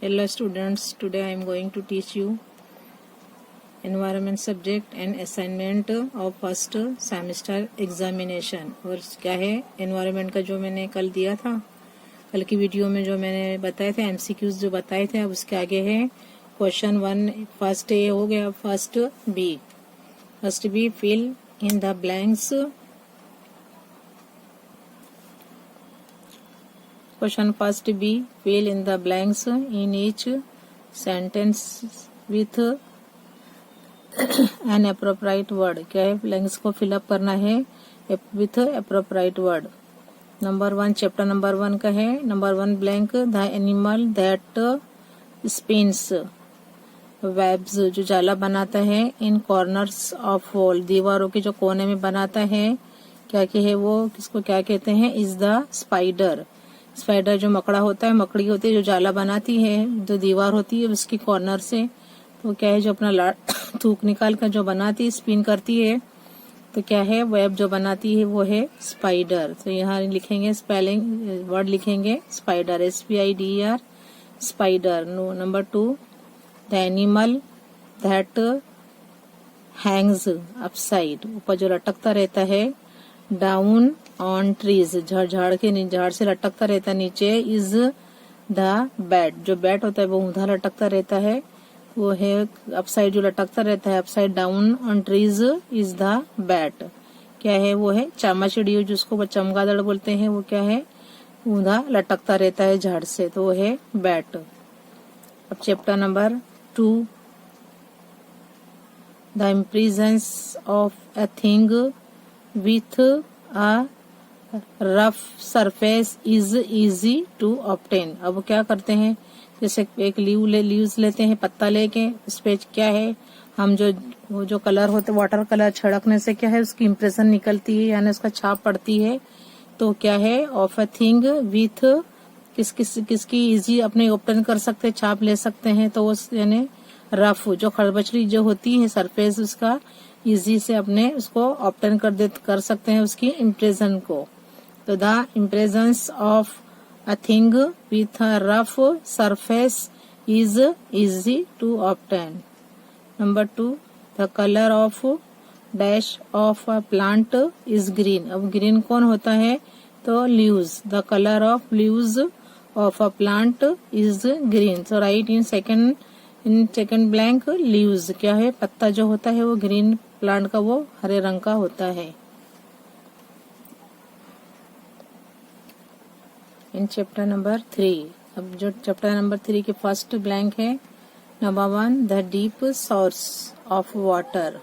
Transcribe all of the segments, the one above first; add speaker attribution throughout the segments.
Speaker 1: Hello students, today I am going to teach you environment subject and assignment of first semester examination। और क्या है environment का जो मैंने कल दिया था, कल की वीडियो में जो मैंने बताए थे MCQs जो बताए थे, अब उसके आगे है क्वेश्चन 1 फर्स्ट ए हो गया, first B fill in the blanks. Question first B, fill in the blanks in each sentence with an appropriate word। क्या है, ब्लैंक्स को फिलअप करना है with appropriate word। Number 1 chapter number 1 का है। Number 1 blank, the animal that spins webs, जो जाला बनाता है, इन कॉर्नर्स ऑफ वॉल, दीवारों के जो कोने में बनाता है, क्या क्या है वो, किसको क्या कहते हैं, इज द स्पाइडर। स्पाइडर जो मकड़ा होता है, मकड़ी होती है जो जाला बनाती है, जो दीवार होती है उसकी कॉर्नर से, तो क्या है जो अपना थूक निकाल कर जो बनाती है, स्पिन करती है, तो क्या है वेब जो बनाती है वो है स्पाइडर। तो यहाँ लिखेंगे स्पेलिंग वर्ड लिखेंगे spider, SPIDER spider. Number 2 the animal that Hanks upside, ऊपर जो लटकता रहता है, डाउन ऑन ट्रीज, झाड़ से लटकता रहता है नीचे, इज द बैट, जो बैट होता है वो ऊंधा लटकता रहता है, वो है अपसाइड जो लटकता रहता है, upside down on trees is the bat. क्या है वो है चामाचिड़ी, जिसको चमगादड़ बोलते हैं, वो क्या है ऊंधा लटकता रहता है झाड़ से, तो वो है बैट। अब chapter number 2 the impressions of a thing with a rough surface is easy to obtain. अब वो क्या करते हैं, जैसे एक लीव्स लेते हैं, पत्ता लेके उस पे क्या है, हम वो जो कलर होते वाटर कलर छिड़कने से क्या है उसकी इम्प्रेशन निकलती है, यानी उसका छाप पड़ती है। तो क्या है ऑफ अ थिंग विथ किसकी इजी अपने ऑब्टेन कर सकते, छाप ले सकते हैं, तो उस यानी रफ जो खरबचड़ी जो होती है सरफेस, उसका इजी से अपने उसको ऑब्टेन कर सकते हैं उसकी इम्प्रेशन को। तो the impressions of a thing with a rough surface is easy to obtain. Number 2 the colour of dash of a plant is green. अब ग्रीन कौन होता है, तो leaves, the colour of leaves of a plant is green. So write in second blank leaves, क्या है पत्ता जो होता है वो ग्रीन, प्लांट का वो हरे रंग का होता है। इन चैप्टर नंबर 3, अब जो चैप्टर नंबर 3 के फर्स्ट ब्लैंक है। Number 1 the deep source of water,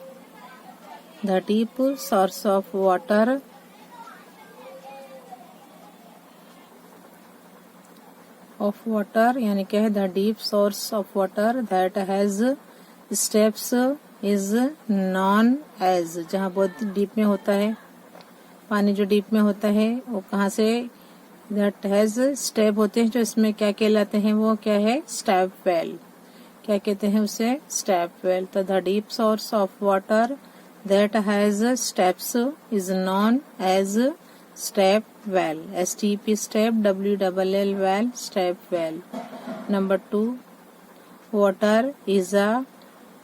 Speaker 1: the deep source of water यानी क्या है, the deep source of water that has steps is known as, जहाँ बहुत डीप में होता है पानी, जो डीप में होता है वो कहाँ से, दैट हैज स्टेप होते हैं, जो इसमें क्या कहलाते हैं, वो क्या है स्टेप वेल, क्या कहते हैं उसे स्टेप वेल। तो the deep source of water that has steps is known as step well, STP step, WLL well, step well. Number 2 water is a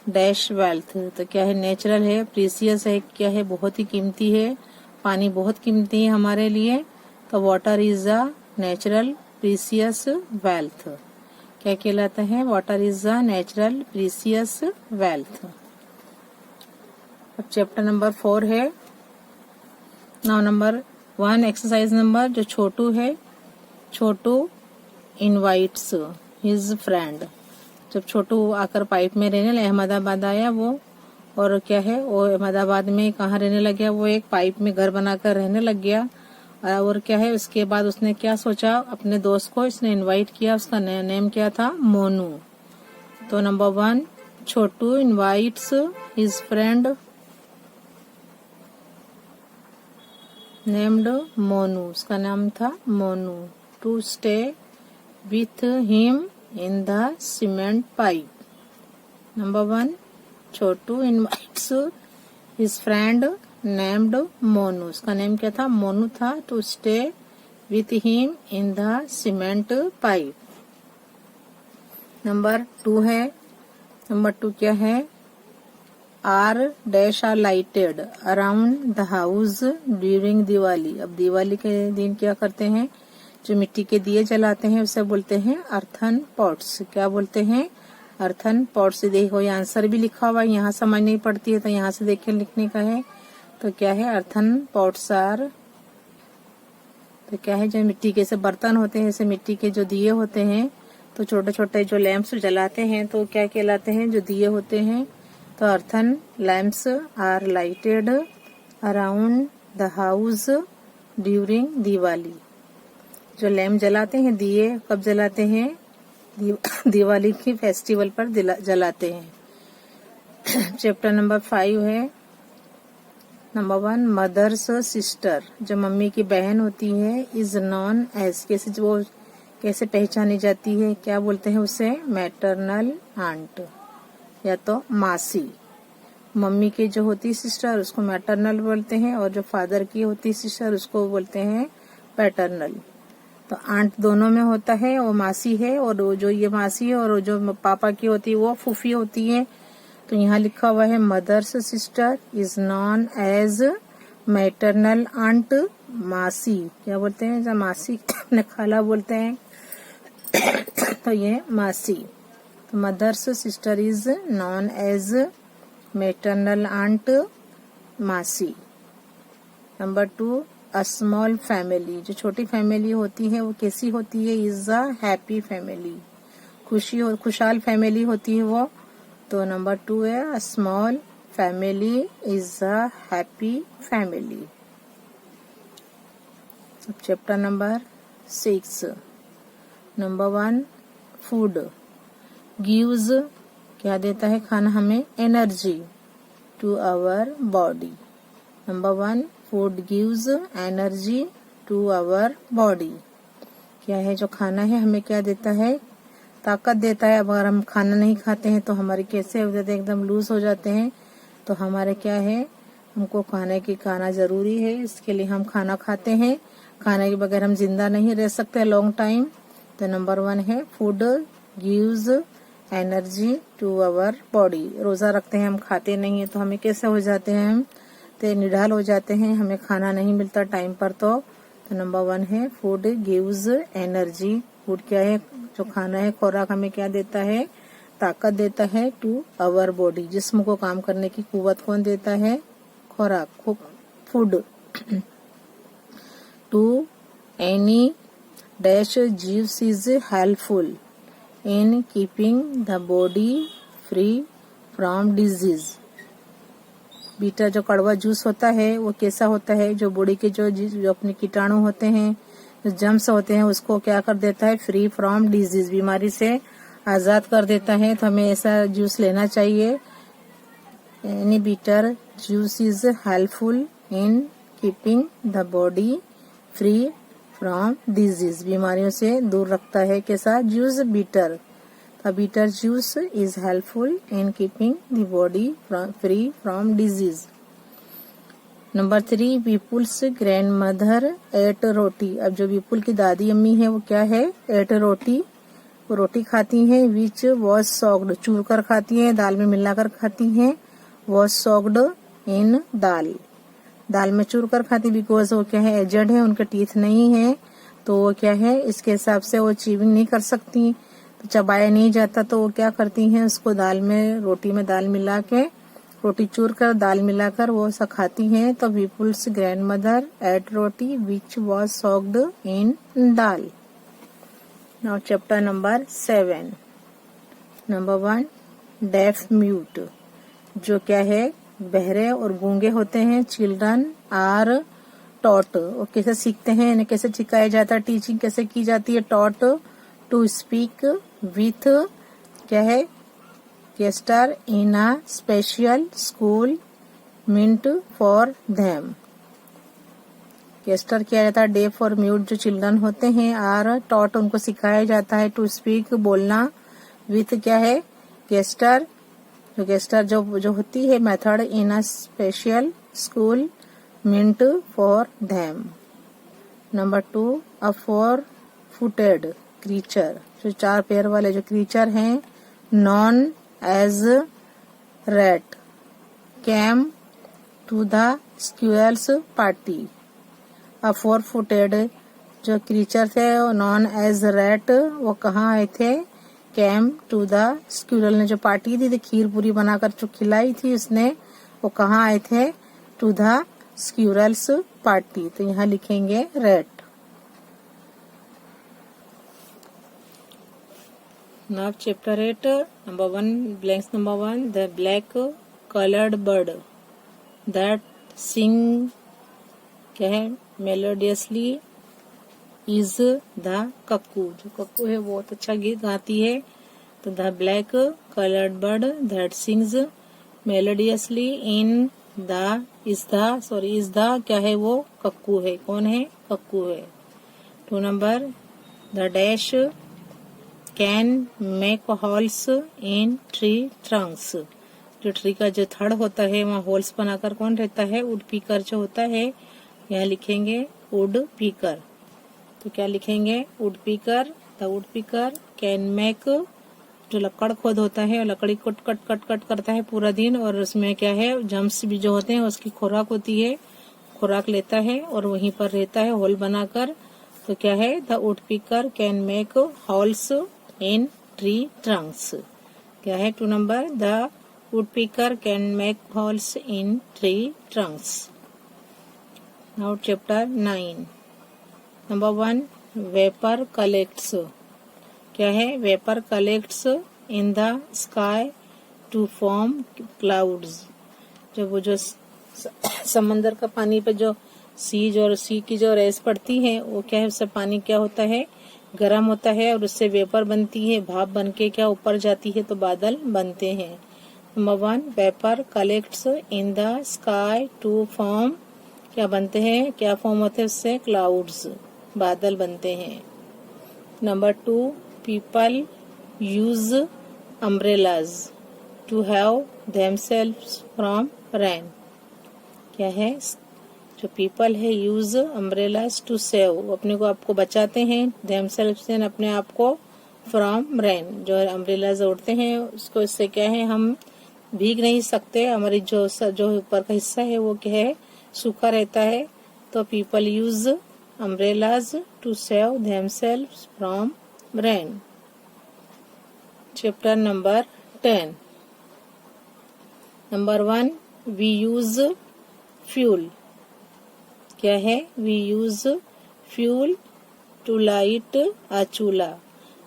Speaker 1: dash wealth, तो क्या है नेचुरल है, प्रीसियस है, क्या है बहुत ही कीमती है, पानी बहुत कीमती है हमारे लिए, तो water is a natural precious wealth, क्या कहलाता है, water is a natural precious wealth. अब चैप्टर नंबर 4 है। नाउ नंबर 1 एक्सरसाइज नंबर जो छोटू है, छोटू इनवाइट्स हिज फ्रेंड, जब छोटू आकर पाइप में रहने अहमदाबाद आया वो, और क्या है वो अहमदाबाद में कहाँ रहने लग गया, वो एक पाइप में घर बनाकर रहने लग गया। और क्या है उसके बाद उसने क्या सोचा, अपने दोस्त को इसने इनवाइट किया, उसका नेम क्या था, मोनू। तो number 1 Chhotu invites his friend named Monu, उसका नाम था Monu, to stay with him in the cement pipe। Number 1 Chhotu invites his friend named Monu, उसका नेम क्या था, मोनू था, to stay with him in the cement pipe। नंबर 2 है, नंबर 2 क्या है, are dash are lighted around the house during Diwali. अब दिवाली के दिन क्या करते हैं, जो मिट्टी के दिए जलाते हैं उसे बोलते हैं अर्थन पॉट्स। क्या बोलते हैं, अर्थन पॉट्स। देखो ये आंसर भी लिखा हुआ है, यहाँ समझ नहीं पड़ती है तो यहाँ से देख के लिखने का है। तो क्या है, अर्थन पॉट्स आर, तो क्या है, जो मिट्टी के से बर्तन होते हैं, जैसे मिट्टी के जो दिए होते हैं, तो छोटे छोटे जो लैंप्स जलाते हैं तो क्या कहलाते हैं, जो दिए होते हैं। तो earthen lamps are lighted around the house during Diwali. जो लैंप जलाते हैं, दिए कब जलाते हैं, दिवाली की फेस्टिवल पर जलाते हैं। चैप्टर नंबर 5 है, नंबर 1 मदर्स सिस्टर, जो मम्मी की बहन होती है, इज नॉन एज, कैसे वो कैसे पहचानी जाती है, क्या बोलते हैं उसे, मैटरनल आंट या तो मासी। मम्मी की जो होती सिस्टर उसको मैटरनल बोलते हैं, और जो फादर की होती सिस्टर उसको बोलते हैं पैटर्नल। तो आंट दोनों में होता है, वो मासी है, और वो जो ये मासी है और जो पापा की होती है वो फूफी होती है। तो यहाँ लिखा हुआ है mother's sister is known as maternal aunt masi. क्या बोलते हैं, जब मासी अपने खाला बोलते हैं तो ये मासी। तो mother's sister is known as maternal aunt masi. Number 2 a small family, जो छोटी फैमिली होती है वो कैसी होती है, इज अ हैप्पी फैमिली, खुशहाल फैमिली होती है वो। तो नंबर 2 है a small family is a happy family. Chapter number 6, number 1 food gives, क्या देता है खाना हमें, energy to our body. Number 1 food gives energy to our body. क्या है, जो खाना है हमें क्या देता है, ताकत देता है। अब अगर हम खाना नहीं खाते हैं तो हमारे कैसे हो जाते हैं, एकदम लूज हो जाते हैं। तो हमारे क्या है, हमको खाना जरूरी है, इसके लिए हम खाना खाते हैं। खाने के बगैर हम जिंदा नहीं रह सकते लॉन्ग टाइम। तो नंबर 1 है food gives energy to our body. रोजा रखते हैं, हम खाते नहीं है तो हमें कैसे हो जाते हैं, हम तो निढाल हो जाते हैं, हमें खाना नहीं मिलता टाइम पर। तो नंबर 1 है फूड गिव्स एनर्जी। फूड क्या है, जो खाना है, खुराक हमें क्या देता है, ताकत देता है टू आवर बॉडी। जिस्म को काम करने की कुव्वत कौन देता है, खुराक, food. Two any dash juice is helpful in keeping the body free from disease. Bitter जो कड़वा जूस होता है वो कैसा होता है, जो बॉडी के जो अपने कीटाणु होते हैं, जो जम्स होते हैं, उसको क्या कर देता है, फ्री फ्रॉम डिजीज, बीमारी से आजाद कर देता है। तो हमें ऐसा जूस लेना चाहिए। Any bitter juice is helpful in keeping the body free from disease, बीमारियों से दूर रखता है। कैसा juice, bitter. A bitter juice is helpful in keeping the body free from disease. Number 3 Vipul's grandmother ate roti. अब जो विपुल की दादी अम्मी है वो क्या है, एट रोटी, वो रोटी खाती हैं। विच वॉज सॉक्ड, चूर कर खाती हैं, दाल में मिलाकर खाती हैं। वॉज सॉक्ड इन दाल, दाल में चूर कर खाती, बिकॉज वो क्या है, एजड है, उनके टीथ नहीं है, तो वो क्या है, इसके हिसाब से वो चीविंग नहीं कर सकती, तो चबाया नहीं जाता। तो वो क्या करती हैं, उसको दाल में, रोटी में दाल मिला के, रोटी चूर कर दाल मिलाकर वो सब खाती हैं। तो Vipul's grandmother ate roti which was soaked in dal. Now chapter number 7, number 1 deaf mute, जो क्या है, बहरे और गूंगे होते हैं। चिल्ड्रन आर टॉट, वो कैसे सीखते हैं, इन्हें कैसे सिखाया जाता है, टीचिंग कैसे की जाती है, टॉट टू स्पीक विथ, क्या है, gesture in a special school meant for them. Gesture किया जाता है, डेफ और म्यूट जो चिल्ड्रन होते हैं, आर टॉट, उनको सिखाया जाता है, टू स्पीक बोलना, विथ क्या है, गेस्टर, जो गेस्टर जो होती है method, in a special school meant for them. Number 2 a 4 footed creature, जो 4 पैर वाले जो क्रीचर हैं, known as rat, came to the squirrels party. A 4-footed जो क्रीचर थे नॉन एज रैट, वो कहाँ आए थे? केम टू द स्क्विरल ने जो पार्टी दी थी, खीर पूरी बनाकर जो खिलाई थी उसने, वो कहाँ आए थे? To the squirrels party. तो यहाँ लिखेंगे rat. Now chapter 8 number 1 blanks number 1 the black coloured bird that sing क्या है? Melodiously is the cuckoo. जो कक्कू है वो बहुत अच्छा गीत गाती है। तो the black coloured bird that sings melodiously in the is the क्या है? वो कक्कू है। कौन है? कक्कू है। 2 number the dash can make holes in tree Trunks. जो ट्री का जो थड़ होता है वहाँ होल्स बनाकर कौन रहता है? वुड पीकर जो होता है। यहाँ लिखेंगे वुड पीकर। तो क्या लिखेंगे? वुड पीकर। The woodpecker can make, जो लकड़ खोद होता है, लकड़ी को कट करता है पूरा दिन, और उसमें क्या है? जम्स भी जो होते हैं उसकी खुराक होती है, खुराक लेता है और वहीं पर रहता है होल बनाकर। तो क्या है? The woodpecker can make holes in tree trunks. क्या है? 2 number the woodpecker can make holes in tree trunks. Now chapter 9 number 1 vapour collects. क्या है? Vapour collects in the sky to form clouds. जब वो जो समंदर का पानी पे जो सीज और सी की जो रेस पड़ती है, वो क्या है? उससे पानी क्या होता है? गर्म होता है और उससे वेपर बनती है, भाप बनके क्या ऊपर जाती है तो बादल बनते हैं। Number 1 vapour collects in the sky to form, क्या बनते हैं? क्या फॉर्म होते हैं उससे? क्लाउड्स, बादल बनते हैं। Number 2 people use umbrellas to have themselves from rain. क्या है? जो पीपल है यूज अम्ब्रेलाज टू सेव, वो अपने को आपको बचाते हैं, देमसेल्व्स से अपने आप को, फ्रॉम रेन, जो अम्ब्रेलाज उड़ते हैं उसको, इससे क्या है? हम भीग नहीं सकते, हमारी जो ऊपर का हिस्सा है वो क्या है? सूखा रहता है। तो people use umbrellas to save themselves from rain. Chapter number 10 number 1 we use fuel. क्या है? We use fuel to light a chulha.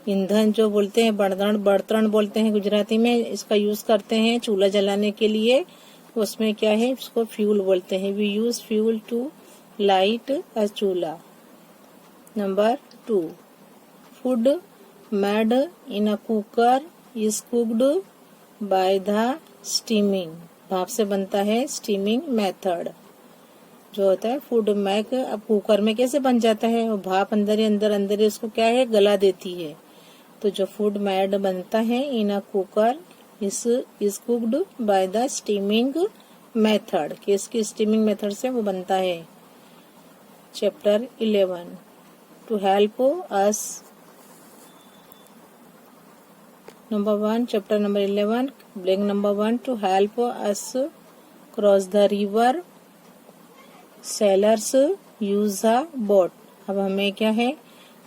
Speaker 1: ईंधन जो बोलते हैं, बर्तन बोलते हैं गुजराती में, इसका यूज करते हैं चूल्हा जलाने के लिए। उसमें क्या है? इसको फ्यूल बोलते हैं। We use fuel to light a chulha. Number 2 food made in a cooker is cooked by the steaming. भाप से बनता है, स्टीमिंग मेथड जो होता है। फूड मेक, अब कुकर में कैसे बन जाता है? वो भाप अंदर ही उसको क्या है? गला देती है। तो जो फूड मेड बनता है in a cooker is cooked by the steaming method, किसकी स्टीमिंग मेथड से वो बनता है। Chapter 11 to help us. Number 1 chapter number 11 blank number 1 to help us cross the river sailors use a boat. अब हमें क्या है?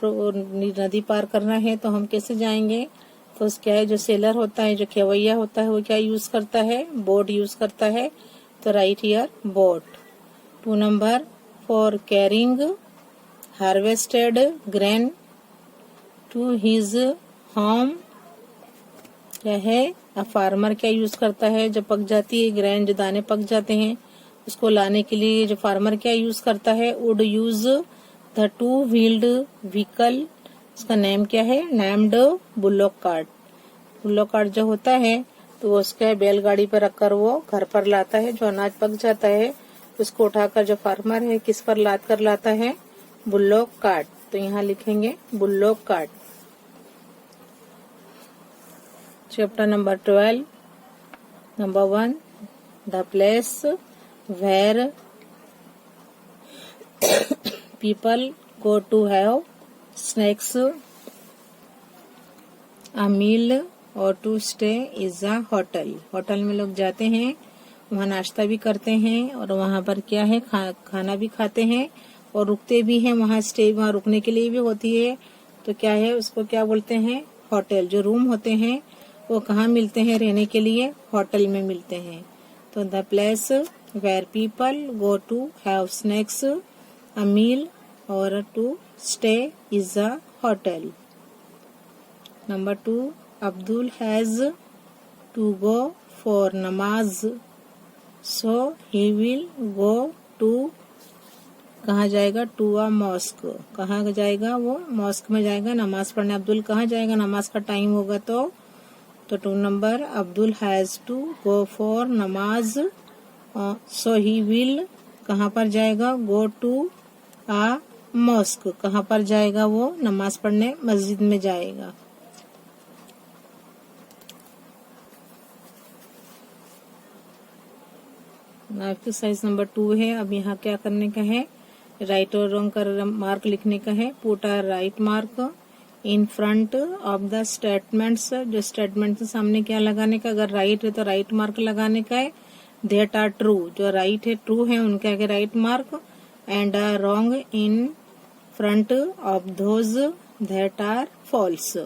Speaker 1: नदी पार करना है तो हम कैसे जाएंगे? तो क्या है? जो सेलर होता है, जो खेवैया होता है, वो क्या यूज करता है? बोट यूज करता है। तो write here boat. 2 number for carrying harvested grain to his home. क्या है? अ फार्मर क्या यूज करता है? जब पक जाती है ग्रेन, जो दाने पक जाते हैं, उसको लाने के लिए जो फार्मर क्या यूज करता है? Would use the 2 wheeled vehicle. उसका नेम क्या है? Named bullock cart. Bullock cart जो होता है तो वो उसके बैलगाड़ी पर रखकर वो घर पर लाता है। जो अनाज पक जाता है उसको उठाकर जो फार्मर है किस पर लाद कर लाता है? Bullock cart. तो यहाँ लिखेंगे bullock cart. Chapter number 12 number 1 the place where people go to have snacks a meal or to stay is a hotel. Hotel में लोग जाते हैं, वहाँ नाश्ता भी करते हैं और वहाँ पर क्या है खाना भी खाते हैं और रुकते भी हैं। वहाँ स्टे वहाँ रुकने के लिए भी होती है, तो क्या है उसको क्या बोलते हैं, होटल। जो रूम होते हैं वो कहाँ मिलते हैं रहने के लिए, होटल में मिलते हैं। तो the place where people go to have snacks a meal or to stay is a hotel. Number 2, Abdul has to go for namaz, so he will go to, कहाँ जाएगा, टू अ मॉस्क। कहाँ जाएगा वो, mask में जाएगा नमाज पढ़ने। अब्दुल कहाँ जाएगा, नमाज का टाइम होगा तो 2 number, Abdul has to go for namaz, so he will, कहाँ पर जाएगा, गो टू अ मॉस्क। कहाँ पर जाएगा वो, नमाज पढ़ने मस्जिद में जाएगा। एक्सरसाइज नंबर 2 है। अब यहाँ क्या करने का है, राइट और रॉन्ग का मार्क लिखने का है। Put a right mark in front of the statements. जो स्टेटमेंट के सामने क्या लगाने का, अगर राइट है तो राइट मार्क लगाने का है। दैट आर ट्रू, जो राइट है ट्रू है उनके आगे right mark. And wrong in front of those that are false.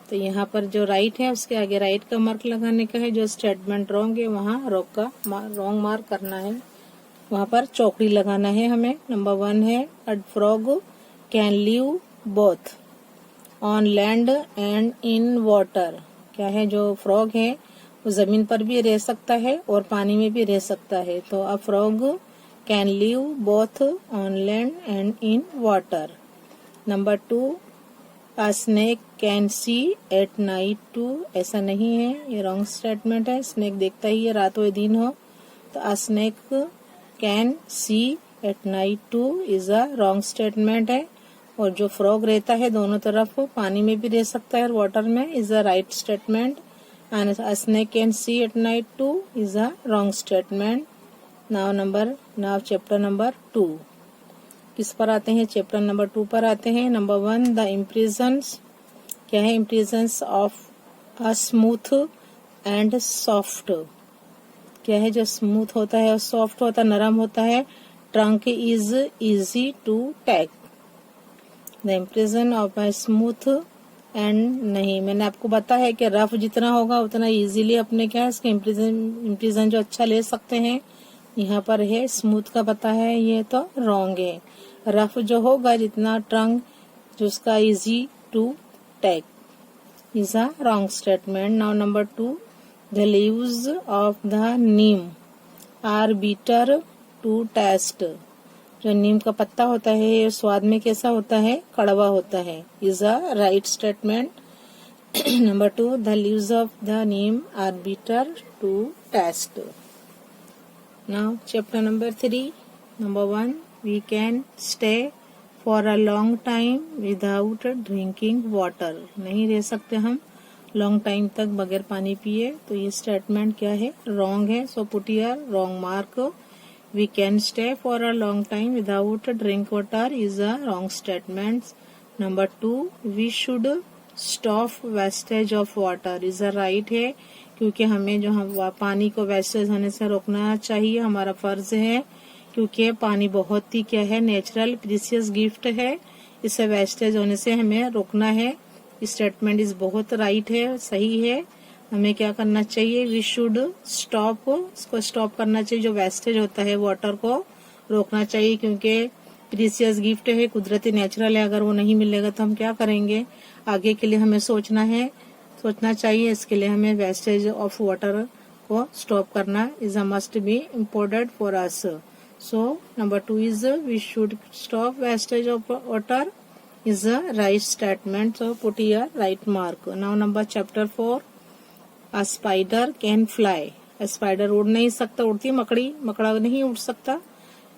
Speaker 1: तो यहाँ पर जो राइट है उसके आगे राइट का मार्क लगाने का है। जो स्टेटमेंट रॉन्ग है वहाँ रॉन्ग मार्क करना है, वहाँ पर चौकड़ी लगाना है हमें। नंबर 1 है, a frog can live both on land and in water. क्या है, जो फ्रॉग है वो जमीन पर भी रह सकता है और पानी में भी रह सकता है। तो a frog can live both on land and in water. Number 2, A snake can see at night too। ऐसा नहीं है, ये रॉन्ग स्टेटमेंट है। स्नेक देखता ही है रात हो दिन हो, तो a snake can see at night too is a wrong statement है। और जो फ्रॉग रहता है दोनों तरफ, पानी में भी रह सकता है और वाटर में, is a right statement. And a snake can see at night too is a wrong statement. Now chapter number 2 किस पर आते हैं, चैप्टर नंबर 2 पर आते हैं। Number 1, the impressions. क्या है, impressions of a smooth and soft. क्या है, जो स्मूथ होता है और सॉफ्ट होता है, नरम होता है। Trunk is easy to take. The impression of a smooth and, नहीं, मैंने आपको बताया है कि रफ जितना होगा उतना इजीली अपने क्या है इसके इम्प्रेशन जो अच्छा ले सकते हैं। यहाँ पर है स्मूथ का पता है, ये तो रॉन्ग है। रफ जो होगा जितना ट्रंक जो उसका easy to take is a wrong statement. Now number 2, the leaves of the neem are bitter to taste. जो नीम का पत्ता होता है ये स्वाद में कैसा होता है, कड़वा होता है, is a right statement. Number 2, the leaves of the neem are bitter to taste. Now chapter number 3, number 1, we can stay for a long time without drinking water। नहीं रह सकते हम लॉन्ग टाइम तक बगैर पानी पिए, तो ये स्टेटमेंट क्या है, रॉन्ग है। So put here wrong mark. We can stay for a long time without drink water is a wrong statement. Number 2, we should stop wastage of water is a right है, क्योंकि हमें जो हम पानी को वेस्टेज होने से रोकना चाहिए, हमारा फर्ज है। क्योंकि पानी बहुत ही क्या है, नेचुरल प्रीशियस गिफ्ट है, इसे वेस्टेज होने से हमें रोकना है। स्टेटमेंट इज बहुत राइट है, सही है। हमें क्या करना चाहिए, वी शुड स्टॉप, इसको स्टॉप करना चाहिए। जो वेस्टेज होता है वाटर को रोकना चाहिए, क्योंकि प्रीशियस गिफ्ट है, कुदरती नेचुरल है। अगर वो नहीं मिलेगा तो हम क्या करेंगे, आगे के लिए हमें सोचना चाहिए। इसके लिए हमें वेस्टेज ऑफ वाटर को स्टॉप करना is a must be important for us. So number 2 is we should stop wastage of water is a right statement. So put here right mark. Now number chapter 4, a spider can fly. Spider उड़ नहीं सकता, उड़ती मकड़ा नहीं उड़ सकता।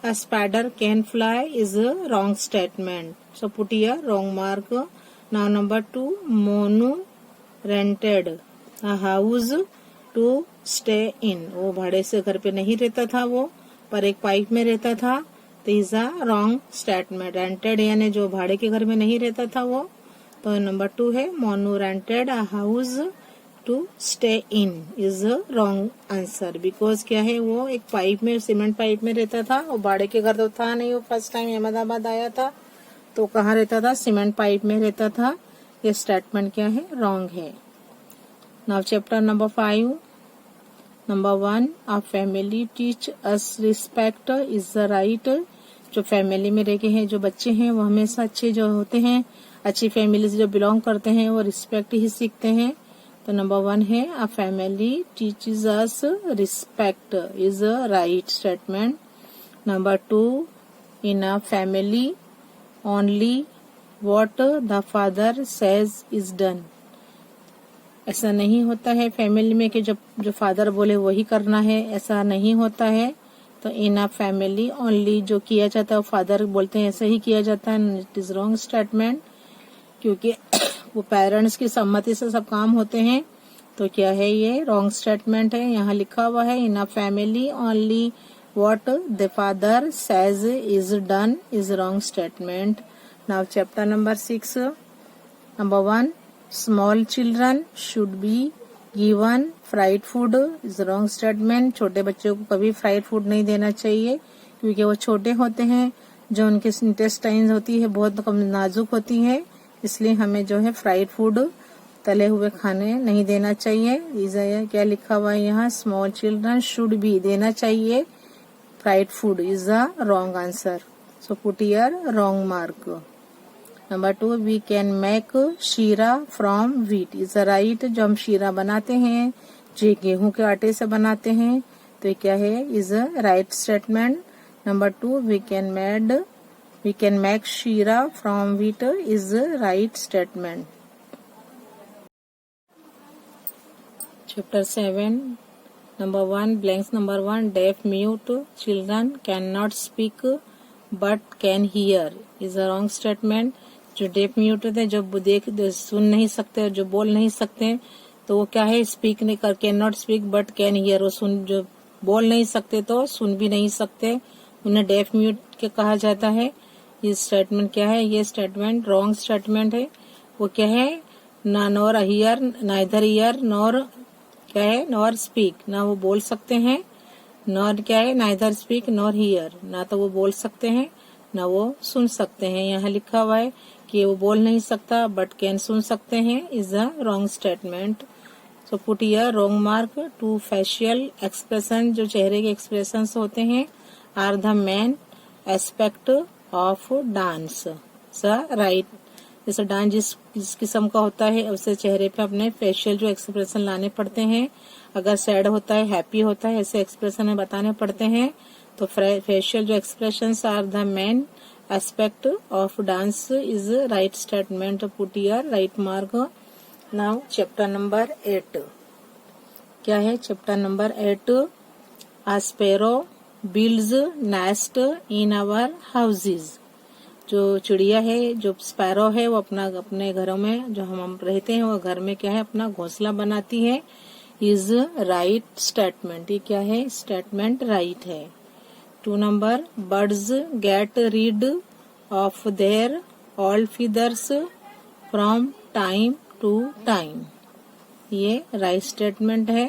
Speaker 1: A spider can fly is a wrong statement. So put here wrong mark. Now number 2, Monu rented a house to stay in. वो भाड़े से घर पे नहीं रहता था वो, पर एक पाइप में रहता था, तो is a wrong statement. Rented यानी जो भाड़े के घर में नहीं रहता था वो, तो नंबर 2 है Monu rented a house to stay in is wrong answer. Because क्या है, वो एक पाइप में, सीमेंट पाइप में रहता था और भाड़े के घर तो था नहीं। वो फर्स्ट टाइम अहमदाबाद आया था तो कहाँ रहता था, सीमेंट पाइप में रहता था। ये स्टेटमेंट क्या है, रॉन्ग है। Now chapter number 5। Number 1 a family teach us respect is the right. जो फैमिली में रह के हैं, जो बच्चे हैं वो हमेशा अच्छे जो होते हैं, अच्छी फैमिली से जो बिलोंग करते हैं वो रिस्पेक्ट ही सीखते हैं। तो नंबर 1 है a family teaches us respect is a right statement. Number 2 in a family only what the father says is done. ऐसा नहीं होता है फैमिली में कि जो फादर बोले वही करना है, ऐसा नहीं होता है। तो इन अ फैमिली ओनली जो किया जाता है वो फादर बोलते हैं ऐसा ही किया जाता है। इट इज रॉन्ग स्टेटमेंट, क्योंकि वो पेरेंट्स की सम्मति से सब काम होते हैं। तो क्या है, ये रॉन्ग स्टेटमेंट है। यहाँ लिखा हुआ है in a family only what the father says is done is wrong statement. Now chapter number 6। Number 1 small children should be given fried food is wrong statement. छोटे बच्चों को कभी फ्राइड फूड नहीं देना चाहिए, क्योंकि वो छोटे होते हैं, जो उनके इंटेस्टाइन होती है बहुत नाजुक होती है, इसलिए हमें जो है फ्राइड फूड, तले हुए खाने नहीं देना चाहिए। क्या लिखा हुआ है यहाँ, स्मॉल चिल्ड्रन शुड बी देना चाहिए, fried food is the wrong answer. So put here wrong mark. Number 2 we can make sheera from wheat is right. जो हम शीरा बनाते हैं जो गेहूं के आटे से बनाते हैं, तो ये क्या है, is a right statement. Number 2 we can make sheera from wheat is right statement. Chapter 7 number 1 blanks number 1 deaf mute children can not speak but can hear is a wrong statement. जो डेफ म्यूट होते हैं, जो सुन नहीं सकते, जो बोल नहीं सकते, तो वो क्या है, स्पीक नहीं कर, can not speak but can here. वो जो बोल नहीं सकते तो सुन भी नहीं सकते, उन्हें डेफ म्यूट के कहा जाता है। ये स्टेटमेंट क्या है, ये स्टेटमेंट रॉन्ग स्टेटमेंट है। वो क्या है, nor here, neither here nor क्या है, नॉर स्पीक, ना वो बोल सकते हैं, नॉर क्या है, नाइदर स्पीक नॉर हियर, ना तो वो बोल सकते हैं ना वो सुन सकते हैं। यहाँ लिखा हुआ है कि वो बोल नहीं सकता बट कैन सुन सकते हैं is a wrong statement. So put here wrong mark. 2 facial expression जो चेहरे के एक्सप्रेशन होते हैं are the main aspect of dance. Right, जैसे डांस जिस किस्म का होता है उसे चेहरे पे अपने फेशियल जो एक्सप्रेशन लाने पड़ते हैं। अगर सैड होता है, हैप्पी होता है, ऐसे एक्सप्रेशन में बताने पड़ते हैं। तो फेशियल जो expressions are the main aspect of dance is right statement. Put here right mark. Now chapter number 8 क्या है, chapter number 8 a sparrow builds nest in our houses. जो चिड़िया है, जो स्पैरो है, वो अपने घरों में जो हम रहते हैं वो घर में क्या है, अपना घोंसला बनाती है इज राइट स्टेटमेंट। ये क्या है, स्टेटमेंट राइट है। 2 number birds get rid of their old feathers from time to time, ये राइट स्टेटमेंट है।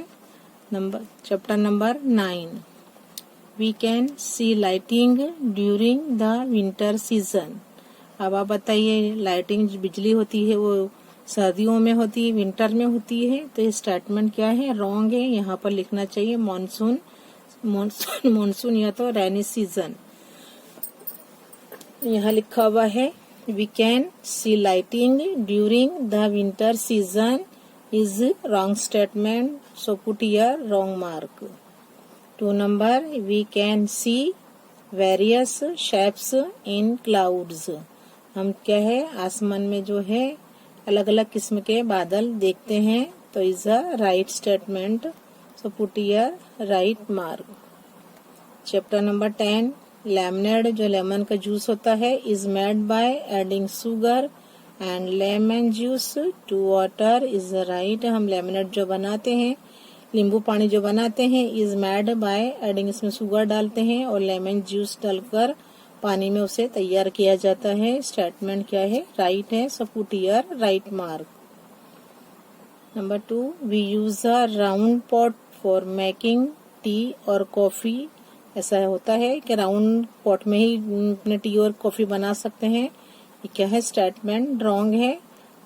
Speaker 1: Chapter number 9 we can see lighting during the winter season. अब आप बताइए, लाइटिंग बिजली होती है वो सर्दियों में होती है, विंटर में होती है, तो ये स्टेटमेंट क्या है, रॉन्ग है। यहाँ पर लिखना चाहिए मॉनसून, मॉनसून मॉनसून या तो रेनी सीजन। यहाँ लिखा हुआ है we can see lighting during the winter season is wrong statement. So put here wrong mark. 2 number we can see various shapes in clouds. हम क्या है, आसमान में जो है अलग अलग किस्म के बादल देखते हैं, तो is a right statement. So put here right mark. Chapter number 10 lemonade जो लेमन का जूस होता है is made by adding sugar and lemon juice to water is right. हम लेमनेड जो बनाते हैं, नींबू पानी जो बनाते हैं इज मेड बाय एडिंग, इसमें शुगर डालते हैं और लेमन जूस डालकर पानी में उसे तैयार किया जाता है। स्टेटमेंट क्या है? राइट है, so put here right mark. Number 2, we use a round pot for making tea और कॉफी। ऐसा होता है कि राउंड पॉट में ही अपने टी और कॉफी बना सकते हैं। ये क्या है? स्टेटमेंट रॉन्ग है।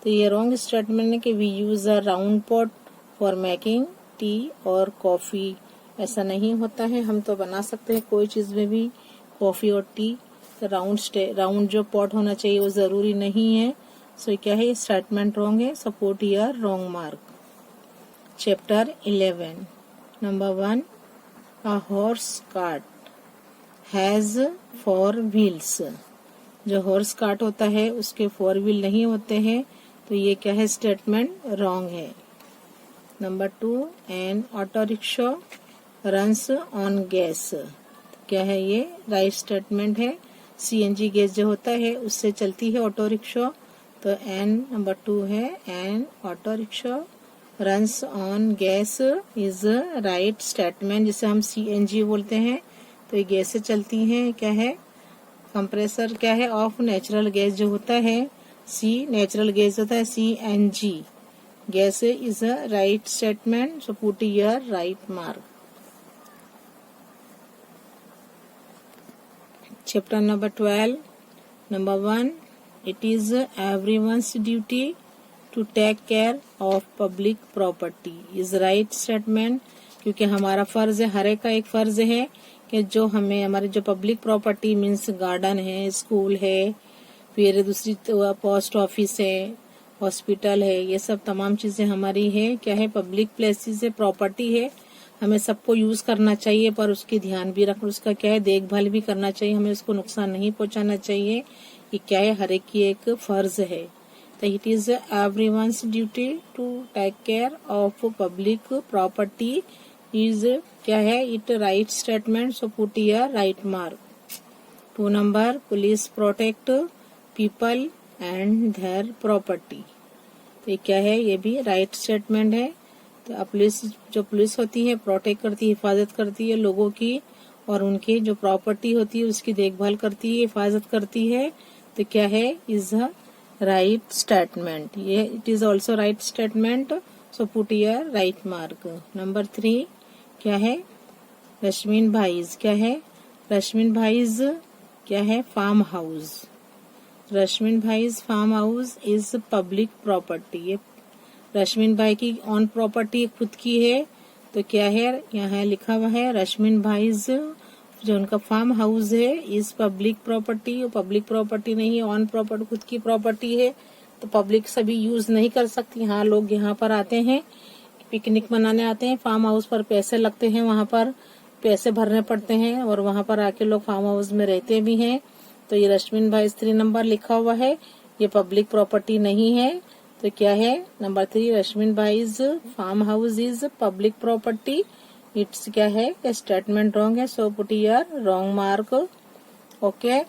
Speaker 1: तो ये रॉन्ग स्टेटमेंट है कि we use a round pot for making tea और कॉफी। ऐसा नहीं होता है। हम तो बना सकते हैं कोई चीज में भी, कॉफी और टी। तो राउंड जो पॉट होना चाहिए वो जरूरी नहीं है। सो क्या है? स्टेटमेंट रॉन्ग है, support here wrong mark. Chapter 11, number 1, a horse cart has 4 wheels. जो हॉर्स कार्ट होता है उसके 4 व्हील नहीं होते हैं। तो ये क्या है? स्टेटमेंट रॉन्ग है। Number 2, N auto rickshaw runs on gas. क्या है ये? राइट स्टेटमेंट है। सीएनजी गैस जो होता है उससे चलती है ऑटो रिक्शा। तो एन नंबर 2 है, N auto rickshaw runs on gas is right statement. जिसे हम सीएनजी बोलते हैं। तो ये गैस से चलती है। क्या है? कंप्रेसर क्या है? ऑफ नेचुरल गैस जो होता है, सी नेचुरल गैस होता है, CNG gas is a right statement, so put here right mark. Chapter number 12, number 1, it is everyone's duty to take care of public property is right statement. क्योंकि हमारा फर्ज है, हर एक का एक फर्ज है कि जो हमें हमारी जो पब्लिक प्रॉपर्टी मीन्स गार्डन है, स्कूल है, फिर दूसरी पोस्ट ऑफिस है, हॉस्पिटल है, ये सब तमाम चीजें हमारी है। क्या है? पब्लिक प्लेसेस है, प्रॉपर्टी है। हमें सबको यूज करना चाहिए, पर उसकी ध्यान भी रखना, उसका क्या है? देखभाल भी करना चाहिए। हमें उसको नुकसान नहीं पहुंचाना चाहिए। ये क्या है? हर एक की एक फर्ज है। तो it is everyone's duty to take care of public property is क्या है? It right statement, so put here right mark. 2 number, police protect people and their property. तो ये क्या है? ये भी राइट स्टेटमेंट है। तो पुलिस होती है, प्रोटेक्ट करती है, हिफाजत करती है लोगों की, और उनकी जो प्रॉपर्टी होती है उसकी देखभाल करती है, हिफाजत करती है। तो क्या है? Is a right statement. ये it is also right statement, so put here right mark. Number 3 क्या है? रश्मिन भाईज। क्या है? रश्मिन भाईज क्या है? Farm house. Rashmin bhai's farm house is public property. ये रश्मिन भाई की ऑन प्रॉपर्टी खुद की है। तो क्या है? यहाँ लिखा हुआ है रश्मिन भाईज जो उनका फार्म हाउस है is public property. Public property नहीं है, ऑन प्रॉपर्टी खुद की प्रॉपर्टी है। तो पब्लिक सभी यूज नहीं कर सकती। हाँ, लोग यहाँ पर आते हैं, पिकनिक मनाने आते हैं, फार्म हाउस पर पैसे लगते हैं, वहाँ पर पैसे भरने पड़ते हैं, और वहाँ पर आके लोग फार्म हाउस में रहते भी हैं। तो ये रश्मिन भाई 3 नंबर लिखा हुआ है, ये पब्लिक प्रॉपर्टी नहीं है। तो क्या है? Number 3, Rashmin bhai's farm house is public property. It's क्या है? स्टेटमेंट रॉन्ग है, so put here wrong mark. Okay.